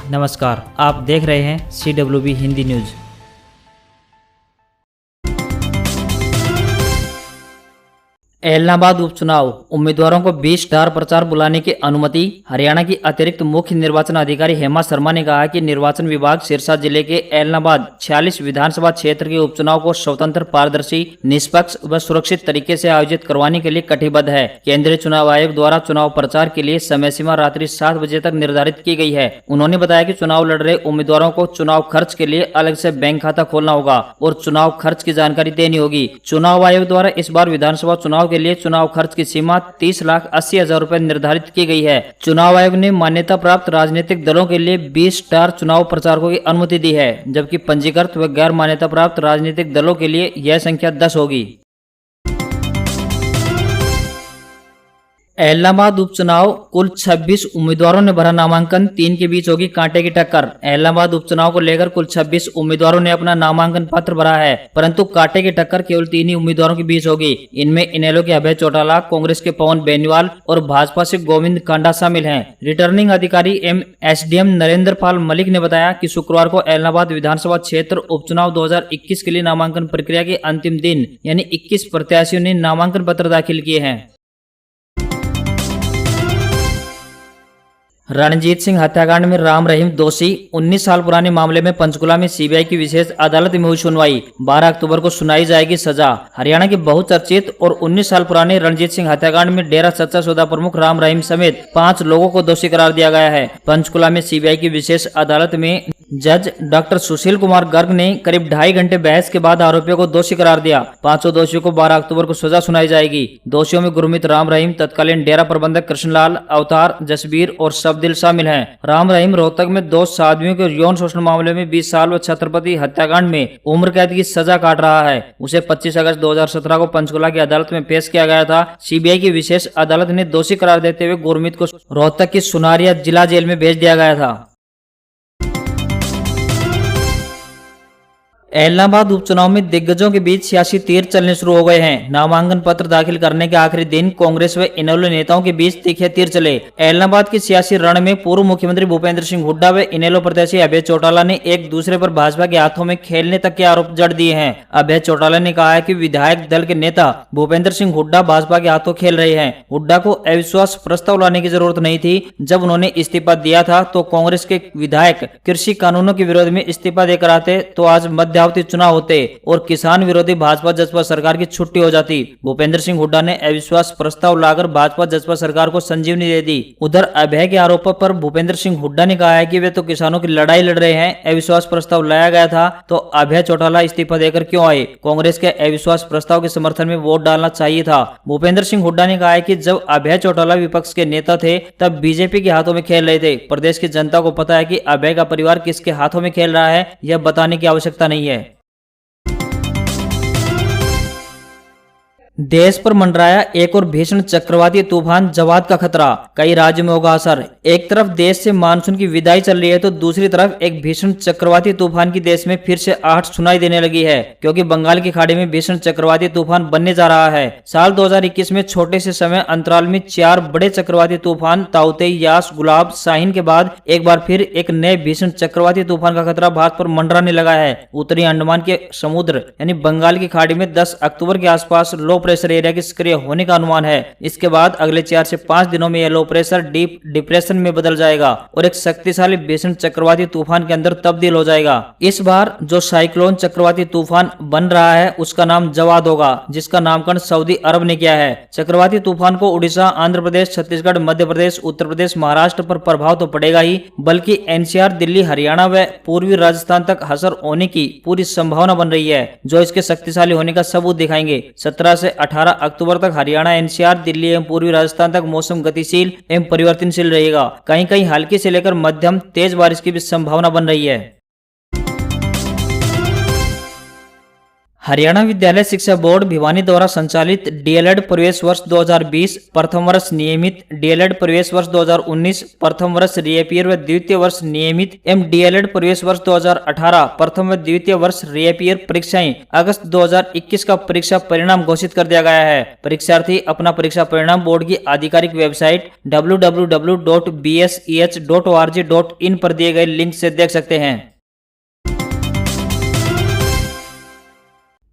नमस्कार, आप देख रहे हैं CWB हिंदी न्यूज। एलनाबाद उपचुनाव उम्मीदवारों को 20 स्टार प्रचार बुलाने की अनुमति। हरियाणा की अतिरिक्त मुख्य निर्वाचन अधिकारी हेमा शर्मा ने कहा कि निर्वाचन विभाग सिरसा जिले के एलनाबाद 46 विधानसभा क्षेत्र के उपचुनाव को स्वतंत्र, पारदर्शी, निष्पक्ष व सुरक्षित तरीके से आयोजित करवाने के लिए कटिबद्ध है। केंद्रीय चुनाव आयोग द्वारा चुनाव प्रचार के लिए समय सीमा रात्रि 7 बजे तक निर्धारित की गई है। उन्होंने बताया कि चुनाव लड़ रहे उम्मीदवारों को चुनाव खर्च के लिए अलग से बैंक खाता खोलना होगा और चुनाव खर्च की जानकारी देनी होगी। चुनाव आयोग द्वारा इस बार विधानसभा चुनाव के लिए चुनाव खर्च की सीमा 30,80,000 रुपए निर्धारित की गई है। चुनाव आयोग ने मान्यता प्राप्त राजनीतिक दलों के लिए 20 स्टार चुनाव प्रचारकों की अनुमति दी है, जबकि पंजीकृत व गैर मान्यता प्राप्त राजनीतिक दलों के लिए यह संख्या 10 होगी। एलनाबाद उपचुनाव कुल 26 उम्मीदवारों ने भरा नामांकन, 3 के बीच होगी कांटे की टक्कर। एलनाबाद उपचुनाव को लेकर कुल 26 उम्मीदवारों ने अपना नामांकन पत्र भरा है, परंतु कांटे की टक्कर केवल 3 ही उम्मीदवारों के बीच होगी। इनमें इनेलो के अभय चौटाला, कांग्रेस के पवन बेनीवाल और भाजपा से गोविंद कांडा शामिल हैं। रिटर्निंग अधिकारी एम SDM नरेंद्र पाल मलिक ने बताया कि शुक्रवार को एलनाबाद विधानसभा क्षेत्र उपचुनाव 2021 के लिए नामांकन प्रक्रिया के अंतिम दिन यानी 21 प्रत्याशियों ने नामांकन पत्र दाखिल किए हैं। रणजीत सिंह हत्याकांड में राम रहीम दोषी, 19 साल पुराने मामले में पंचकुला में CBI की विशेष अदालत में हुई सुनवाई। 12 अक्टूबर को सुनाई जाएगी सजा। हरियाणा के बहुचर्चित और 19 साल पुराने रणजीत सिंह हत्याकांड में डेरा सच्चा सौदा प्रमुख राम रहीम समेत 5 लोगों को दोषी करार दिया गया है। पंचकुला में CBI की विशेष अदालत में जज डॉक्टर सुशील कुमार गर्ग ने करीब 2.5 घंटे बहस के बाद आरोपियों को दोषी करार दिया। 5 दोषियों को 12 अक्टूबर को सजा सुनाई जाएगी। दोषियों में गुरमीत राम रहीम, तत्कालीन डेरा प्रबंधक कृष्णलाल, अवतार, जसबीर और शब्दिल शामिल हैं। राम रहीम रोहतक में 2 साध्वियों के यौन शोषण मामले में 20 साल व छत्रपति हत्याकांड में उम्र कैद की सजा काट रहा है। उसे 25 अगस्त 2017 को पंचकुला की अदालत में पेश किया गया था। CBI की विशेष अदालत ने दोषी करार देते हुए गुरमीत को रोहतक की सुनारिया जिला जेल में भेज दिया गया था। एलनाबाद उपचुनाव में दिग्गजों के बीच सियासी तीर चलने शुरू हो गए हैं। नामांकन पत्र दाखिल करने के आखिरी दिन कांग्रेस व इनेलो नेताओं के बीच तीखे तीर चले। एलनाबाद के सियासी रण में पूर्व मुख्यमंत्री भूपेंद्र सिंह हुड्डा व इनेलो प्रत्याशी अभय चौटाला ने एक दूसरे पर भाजपा के हाथों में खेलने तक के आरोप जड़ दिए हैं। अभय चौटाला ने कहा है कि विधायक दल के नेता भूपेंद्र सिंह हुड्डा भाजपा के हाथों खेल रहे हैं। हुड्डा को अविश्वास प्रस्ताव लाने की जरूरत नहीं थी। जब उन्होंने इस्तीफा दिया था तो कांग्रेस के विधायक कृषि कानूनों के विरोध में इस्तीफा देकर आते तो आज मध्यावधि चुनाव होते और किसान विरोधी भाजपा जसपा सरकार की छुट्टी हो जाती। भूपेंद्र सिंह हुड्डा ने अविश्वास प्रस्ताव लाकर भाजपा जसपा सरकार को संजीवनी दे दी। उधर अभय के आरोपों पर भूपेंद्र सिंह हुड्डा ने कहा है कि वे तो किसानों की लड़ाई लड़ रहे हैं। अविश्वास प्रस्ताव लाया गया था तो अभय चौटाला इस्तीफा देकर क्यों आए? कांग्रेस के अविश्वास प्रस्ताव के समर्थन में वोट डालना चाहिए था। भूपेंद्र सिंह हुड्डा ने कहा है कि जब अभय चौटाला विपक्ष के नेता थे तब बीजेपी के हाथों में खेल रहे थे। प्रदेश की जनता को पता है कि अभय का परिवार किसके हाथों में खेल रहा है, यह बताने की आवश्यकता नहीं है। देश पर मंडराया एक और भीषण चक्रवाती तूफान जवाद का खतरा, कई राज्यों में होगा असर। एक तरफ देश से मानसून की विदाई चल रही है तो दूसरी तरफ एक भीषण चक्रवाती तूफान की देश में फिर से आहट सुनाई देने लगी है, क्योंकि बंगाल की खाड़ी में भीषण चक्रवाती तूफान बनने जा रहा है। साल 2021 में छोटे से समय अंतराल में 4 बड़े चक्रवाती तूफान ताउते, यास, गुलाब, शाहीन के बाद एक बार फिर एक नए भीषण चक्रवाती तूफान का खतरा भारत पर मंडराने लगा है। उत्तरी अंडमान के समुद्र यानी बंगाल की खाड़ी में 10 अक्टूबर के आसपास लो प्रेशर एरिया के सक्रिय होने का अनुमान है। इसके बाद अगले 4 से 5 दिनों में यह लो प्रेशर डीप डिप्रेशन में बदल जाएगा और एक शक्तिशाली भीषण चक्रवाती तूफान के अंदर तब्दील हो जाएगा। इस बार जो साइक्लोन चक्रवाती तूफान बन रहा है उसका नाम जवाद होगा, जिसका नामकरण सऊदी अरब ने किया है। चक्रवाती तूफान को उड़ीसा, आंध्र प्रदेश, छत्तीसगढ़, मध्य प्रदेश, उत्तर प्रदेश, महाराष्ट्र पर प्रभाव तो पड़ेगा ही, बल्कि NCR, दिल्ली, हरियाणा व पूर्वी राजस्थान तक असर होने की पूरी संभावना बन रही है, जो इसके शक्तिशाली होने का सबूत दिखाएंगे। 17 से 18 अक्टूबर तक हरियाणा, NCR, दिल्ली एवं पूर्वी राजस्थान तक मौसम गतिशील एवं परिवर्तनशील रहेगा। कहीं कहीं हल्की से लेकर मध्यम तेज बारिश की भी संभावना बन रही है। हरियाणा विद्यालय शिक्षा बोर्ड भिवानी द्वारा संचालित डीएलएड प्रवेश वर्ष 2020 प्रथम वर्ष नियमित, डीएलएड प्रवेश वर्ष 2019 प्रथम वर्ष रीअपियर व द्वितीय वर्ष नियमित एवं डीएलएड प्रवेश वर्ष 2018 प्रथम व द्वितीय वर्ष रीअपियर परीक्षाएं अगस्त 2021 का परीक्षा परिणाम घोषित कर दिया गया है। परीक्षार्थी अपना परीक्षा परिणाम बोर्ड की आधिकारिक वेबसाइट www.bseh.org.in पर दिए गए लिंक से देख सकते हैं।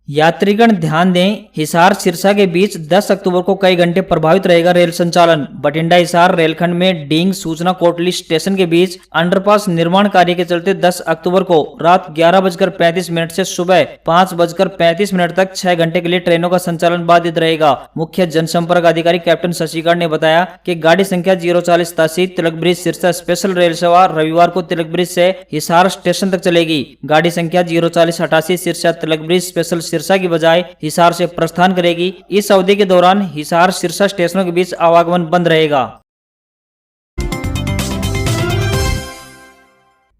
यात्रीगण ध्यान दें, हिसार सिरसा के बीच 10 अक्टूबर को कई घंटे प्रभावित रहेगा रेल संचालन। बठिंडा हिसार रेलखंड में डींग सूचना कोटली स्टेशन के बीच अंडरपास निर्माण कार्य के चलते 10 अक्टूबर को रात 11:35 से सुबह 5:35 तक 6 घंटे के लिए ट्रेनों का संचालन बाधित रहेगा। मुख्य जनसंपर्क अधिकारी कैप्टन शशिकांत ने बताया कि गाड़ी संख्या 04087 तिलक ब्रिज सिरसा स्पेशल रेल सेवा रविवार को तिलक ब्रिज से हिसार स्टेशन तक चलेगी। गाड़ी संख्या 04088 सिरसा तिलक ब्रिज स्पेशल सिरसा की बजाय हिसार से प्रस्थान करेगी। इस अवधि के दौरान हिसार सिरसा स्टेशनों के बीच आवागमन बंद रहेगा।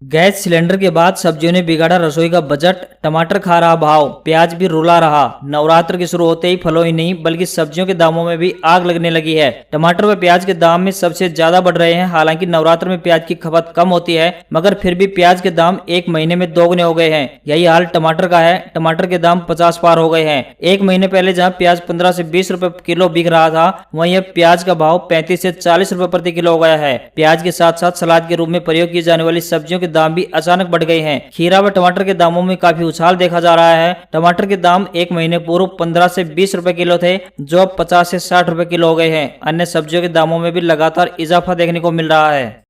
गैस सिलेंडर के बाद सब्जियों ने बिगाड़ा रसोई का बजट, टमाटर खा रहा भाव, प्याज भी रुला रहा। नवरात्र के शुरू होते ही फलों ही नहीं बल्कि सब्जियों के दामों में भी आग लगने लगी है। टमाटर व प्याज के दाम में सबसे ज्यादा बढ़ रहे हैं। हालांकि नवरात्र में प्याज की खपत कम होती है, मगर फिर भी प्याज के दाम एक महीने में दोगुने हो गए हैं। यही हाल टमाटर का है। टमाटर के दाम 50 पार हो गए हैं। एक महीने पहले जहाँ प्याज 15 से 20 रुपए किलो बिक रहा था, वहीं अब प्याज का भाव 35 से 40 रुपए प्रति किलो हो गया है। प्याज के साथ साथ सलाद के रूप में प्रयोग की जाने वाली सब्जियों के दाम भी अचानक बढ़ गए हैं। खीरा व टमाटर के दामों में काफी उछाल देखा जा रहा है। टमाटर के दाम एक महीने पूर्व 15 से 20 रुपए किलो थे, जो अब 50 से 60 रुपए किलो हो गए हैं। अन्य सब्जियों के दामों में भी लगातार इजाफा देखने को मिल रहा है।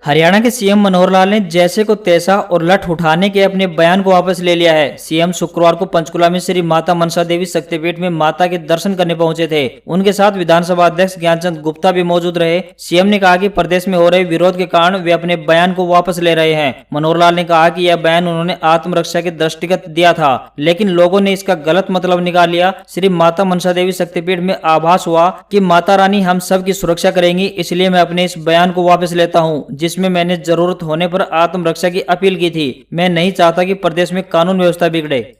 हरियाणा के सीएम मनोहर लाल ने जैसे को तैसा और लठ उठाने के अपने बयान को वापस ले लिया है। सीएम शुक्रवार को पंचकुला में श्री माता मनसा देवी शक्तिपीठ में माता के दर्शन करने पहुंचे थे। उनके साथ विधानसभा अध्यक्ष ज्ञानचंद गुप्ता भी मौजूद रहे। सीएम ने कहा कि प्रदेश में हो रहे विरोध के कारण वे अपने बयान को वापस ले रहे हैं। मनोहर लाल ने कहा कि यह बयान उन्होंने आत्मरक्षा के दृष्टिगत दिया था, लेकिन लोगों ने इसका गलत मतलब निकाल लिया। श्री माता मनसा देवी शक्तिपीठ में आभास हुआ कि माता रानी हम सब की सुरक्षा करेंगी, इसलिए मैं अपने इस बयान को वापस लेता हूँ, जिसमें मैंने जरूरत होने पर आत्मरक्षा की अपील की थी। मैं नहीं चाहता कि प्रदेश में कानून व्यवस्था बिगड़े।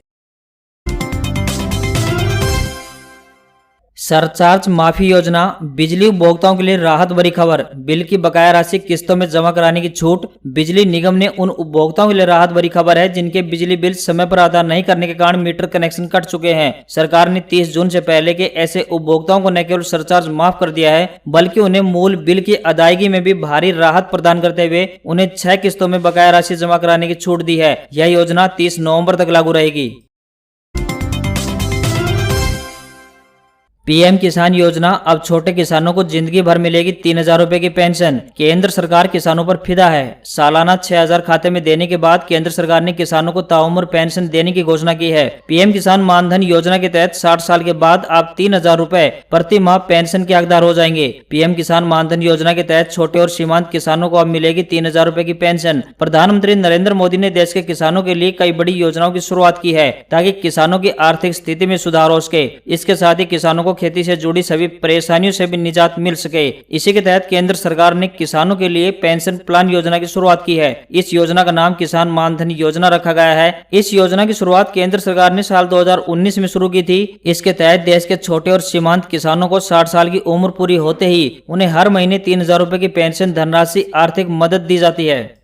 सरचार्ज माफी योजना, बिजली उपभोक्ताओं के लिए राहत भरी खबर। बिल की बकाया राशि किस्तों में जमा कराने की छूट। बिजली निगम ने उन उपभोक्ताओं के लिए राहत भरी खबर है जिनके बिजली बिल समय पर अदा नहीं करने के कारण मीटर कनेक्शन कट चुके हैं। सरकार ने 30 जून से पहले के ऐसे उपभोक्ताओं को न केवल सरचार्ज माफ कर दिया है, बल्कि उन्हें मूल बिल की अदायगी में भी भारी राहत प्रदान करते हुए उन्हें 6 किस्तों में बकाया राशि जमा कराने की छूट दी है। यह योजना 30 नवंबर तक लागू रहेगी। पीएम किसान योजना, अब छोटे किसानों को जिंदगी भर मिलेगी 3000 रुपए की पेंशन। केंद्र सरकार किसानों पर फिदा है। सालाना 6000 खाते में देने के बाद केंद्र सरकार ने किसानों को ताउम्र पेंशन देने की घोषणा की है। पीएम किसान मानधन योजना के तहत 60 साल के बाद आप 3000 रुपए प्रति माह पेंशन के हकदार हो जाएंगे। पीएम किसान मानधन योजना के तहत छोटे और सीमांत किसानों को अब मिलेगी 3000 रुपए की पेंशन। प्रधानमंत्री नरेंद्र मोदी ने देश के किसानों के लिए कई बड़ी योजनाओं की शुरुआत की है, ताकि किसानों की आर्थिक स्थिति में सुधार हो सके। इसके साथ ही किसानों को खेती से जुड़ी सभी परेशानियों से भी निजात मिल सके। इसी के तहत केंद्र सरकार ने किसानों के लिए पेंशन प्लान योजना की शुरुआत की है। इस योजना का नाम किसान मानधन योजना रखा गया है। इस योजना की शुरुआत केंद्र सरकार ने साल 2019 में शुरू की थी। इसके तहत देश के छोटे और सीमांत किसानों को 60 साल की उम्र पूरी होते ही उन्हें हर महीने 3000 रुपए की पेंशन धनराशि आर्थिक मदद दी जाती है।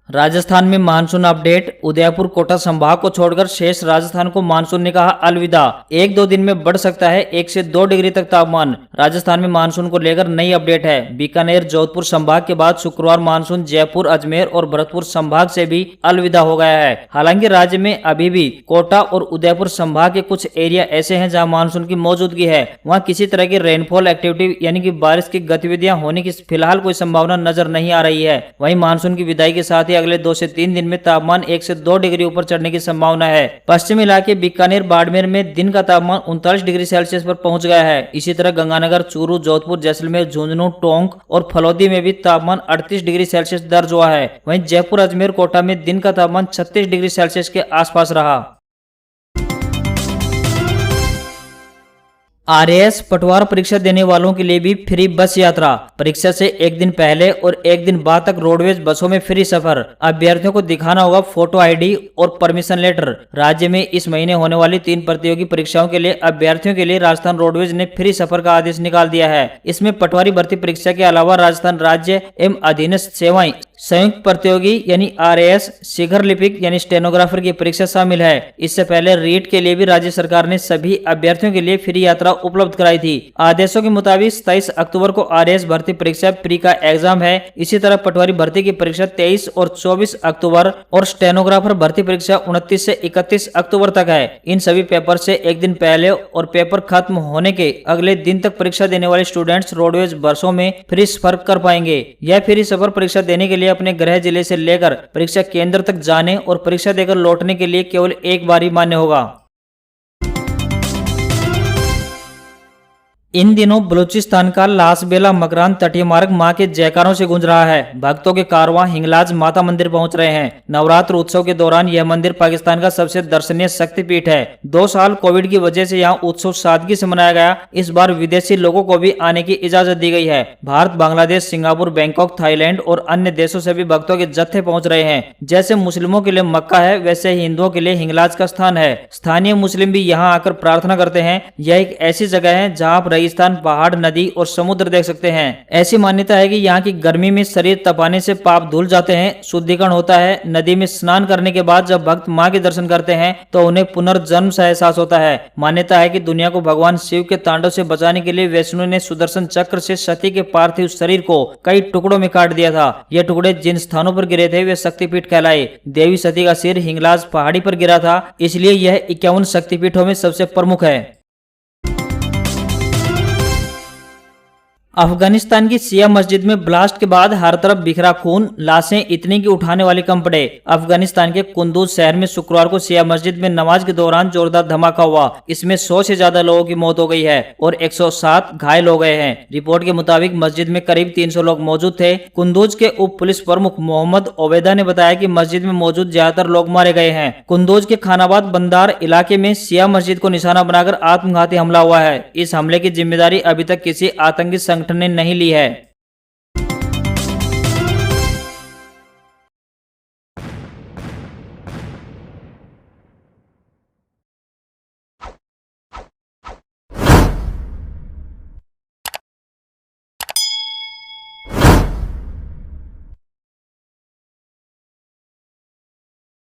राजस्थान में मानसून अपडेट। उदयपुर कोटा संभाग को छोड़कर शेष राजस्थान को मानसून ने कहा अलविदा। 1-2 दिन में बढ़ सकता है 1 से 2 डिग्री तक तापमान। राजस्थान में मानसून को लेकर नई अपडेट है। बीकानेर जोधपुर संभाग के बाद शुक्रवार मानसून जयपुर अजमेर और भरतपुर संभाग से भी अलविदा हो गया है। हालांकि राज्य में अभी भी कोटा और उदयपुर संभाग के कुछ एरिया ऐसे हैं जहां मानसून की मौजूदगी है। वहां किसी तरह की रेनफॉल एक्टिविटी यानी कि बारिश की गतिविधियां होने की फिलहाल कोई संभावना नजर नहीं आ रही है। वहीं मानसून की विदाई के साथ ही अगले 2 से 3 दिन में तापमान 1 से 2 डिग्री ऊपर चढ़ने की संभावना है। पश्चिमी इलाके बीकानेर बाड़मेर में दिन का तापमान 39 डिग्री सेल्सियस पर पहुंच गया है। इसी तरह गंगानगर, चूरू, जोधपुर, जैसलमेर, झुंझुनू, टोंक और फलोदी में भी तापमान 38 डिग्री सेल्सियस दर्ज हुआ है। वहीं जयपुर, अजमेर, कोटा में दिन का तापमान 36 डिग्री सेल्सियस के आसपास रहा। आरएएस पटवार परीक्षा देने वालों के लिए भी फ्री बस यात्रा। परीक्षा से एक दिन पहले और एक दिन बाद तक रोडवेज बसों में फ्री सफर। अभ्यर्थियों को दिखाना होगा फोटो आईडी और परमिशन लेटर। राज्य में इस महीने होने वाली 3 प्रतियोगी परीक्षाओं के लिए अभ्यर्थियों के लिए राजस्थान रोडवेज ने फ्री सफर का आदेश निकाल दिया है। इसमें पटवारी भर्ती परीक्षा के अलावा राजस्थान राज्य एवं अधीनस्थ सेवाएं, संयुक्त प्रतियोगी यानी आरएएस, शीघ्र लिपिक यानी स्टेनोग्राफर की परीक्षा शामिल है। इससे पहले रीट के लिए भी राज्य सरकार ने सभी अभ्यर्थियों के लिए फ्री यात्रा उपलब्ध कराई थी। आदेशों के मुताबिक 27 अक्टूबर को आरएएस भर्ती परीक्षा प्री का एग्जाम है। इसी तरह पटवारी भर्ती की परीक्षा 23 और 24 अक्टूबर और स्टेनोग्राफर भर्ती परीक्षा 29 से 31 अक्टूबर तक है। इन सभी पेपर से एक दिन पहले और पेपर खत्म होने के अगले दिन तक परीक्षा देने वाले स्टूडेंट्स रोडवेज बसों में फ्री सफर कर पाएंगे। यह फ्री सफर परीक्षा देने के लिए अपने गृह जिले से लेकर परीक्षा केंद्र तक जाने और परीक्षा देकर लौटने के लिए केवल एक बार ही मान्य होगा। इन दिनों बलूचिस्तान का लासबेला मकरान तटीय मार्ग मां के जयकारों से गूंज रहा है। भक्तों के कारवां हिंगलाज माता मंदिर पहुंच रहे हैं। नवरात्र उत्सव के दौरान यह मंदिर पाकिस्तान का सबसे दर्शनीय शक्तिपीठ है। 2 साल कोविड की वजह से यहां उत्सव सादगी से मनाया गया। इस बार विदेशी लोगों को भी आने की इजाजत दी गई है। Bharat, Bangladesh, Singapore, Bangkok, Thailand और अन्य देशों से भी भक्तों के जत्थे पहुंच रहे हैं। जैसे मुस्लिमों के लिए मक्का है, वैसे ही हिंदुओं के लिए हिंगलाज का स्थान है। स्थानीय मुस्लिम भी यहाँ आकर प्रार्थना करते हैं। यह एक ऐसी जगह है जहाँ रेगिस्तान, पहाड़, नदी और समुद्र देख सकते हैं। ऐसी मान्यता है कि यहाँ की गर्मी में शरीर तपाने से पाप धुल जाते हैं, शुद्धिकरण होता है। नदी में स्नान करने के बाद जब भक्त मां के दर्शन करते हैं तो उन्हें पुनर्जन्म सा एहसास होता है। मान्यता है कि दुनिया को भगवान शिव के तांडव से बचाने के लिए विष्णु ने सुदर्शन चक्र से सती के पार्थिव शरीर को कई टुकड़ों में काट दिया था। ये टुकड़े जिन स्थानों पर गिरे थे वे शक्तिपीठ कहलाए। देवी सती का सिर हिंगलाज पहाड़ी पर गिरा था, इसलिए यह 51 शक्तिपीठों में सबसे प्रमुख है। अफगानिस्तान की शिया मस्जिद में ब्लास्ट के बाद हर तरफ बिखरा खून, लाशें इतनी की उठाने वाली कम पड़े। अफगानिस्तान के कुंदूज शहर में शुक्रवार को शिया मस्जिद में नमाज के दौरान जोरदार धमाका हुआ। इसमें 100 से ज्यादा लोगों की मौत हो गई है और 107 घायल हो गए हैं। रिपोर्ट के मुताबिक मस्जिद में करीब 300 लोग मौजूद थे। कुंदूज के उप पुलिस प्रमुख मोहम्मद ओबेदा ने बताया कि मस्जिद में मौजूद ज्यादातर लोग मारे गए हैं। कुंदूज के खानाबाद बंदार इलाके में शिया मस्जिद को निशाना बनाकर आत्मघाती हमला हुआ है। इस हमले की जिम्मेदारी अभी तक किसी आतंकी संगठन ने नहीं ली है।